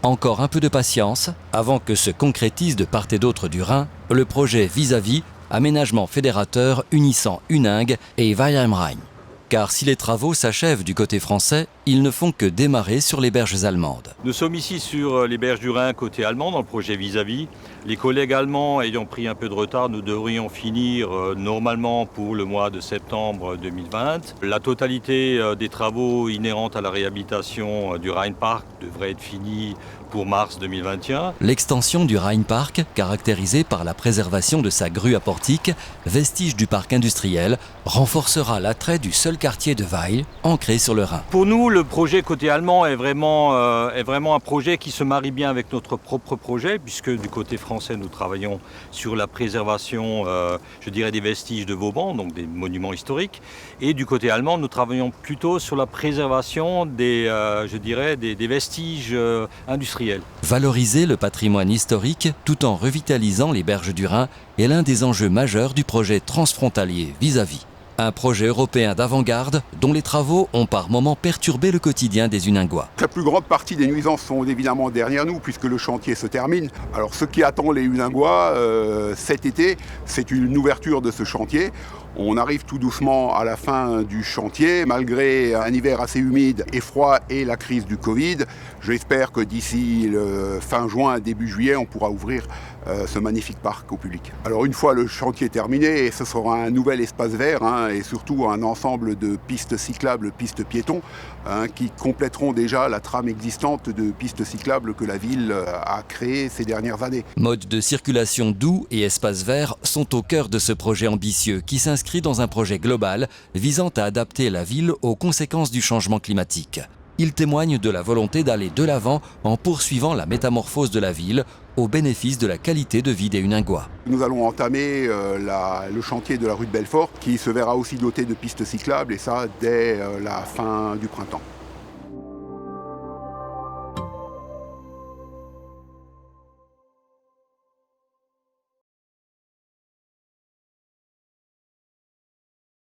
Encore un peu de patience avant que se concrétise de part et d'autre du Rhin le projet Vis-à-vis, aménagement fédérateur unissant Huningue et Weil am Rhein. Car si les travaux s'achèvent du côté français, ils ne font que démarrer sur les berges allemandes. Nous sommes ici sur les berges du Rhin côté allemand dans le projet Vis-à-vis. Les collègues allemands ayant pris un peu de retard, nous devrions finir normalement pour le mois de septembre 2020. La totalité des travaux inhérents à la réhabilitation du Rheinpark devrait être finie pour mars 2021. L'extension du Rheinpark, caractérisée par la préservation de sa grue à portique, vestige du parc industriel, renforcera l'attrait du seul quartier de Weil, ancré sur le Rhin. Pour nous, le projet côté allemand est vraiment un projet qui se marie bien avec notre propre projet, puisque du côté français, nous travaillons sur la préservation, des vestiges de Vauban, donc des monuments historiques. Et du côté allemand, nous travaillons plutôt sur la préservation des vestiges industriels. Valoriser le patrimoine historique tout en revitalisant les berges du Rhin est l'un des enjeux majeurs du projet transfrontalier Vis-à-vis. Un projet européen d'avant-garde dont les travaux ont par moments perturbé le quotidien des Huningois. La plus grande partie des nuisances sont évidemment derrière nous puisque le chantier se termine. Alors ce qui attend les Huningois cet été, c'est une ouverture de ce chantier. On arrive tout doucement à la fin du chantier, malgré un hiver assez humide et froid et la crise du Covid. J'espère que d'ici le fin juin, début juillet, on pourra ouvrir ce magnifique parc au public. Alors une fois le chantier terminé, ce sera un nouvel espace vert et surtout un ensemble de pistes cyclables, pistes piétons, qui compléteront déjà la trame existante de pistes cyclables que la ville a créées ces dernières années. Mode de circulation doux et espaces verts sont au cœur de ce projet ambitieux qui s'inscrit dans un projet global visant à adapter la ville aux conséquences du changement climatique. Il témoigne de la volonté d'aller de l'avant en poursuivant la métamorphose de la ville au bénéfice de la qualité de vie des Huningois. Nous allons entamer le chantier de la rue de Belfort qui se verra aussi doté de pistes cyclables et ça dès la fin du printemps.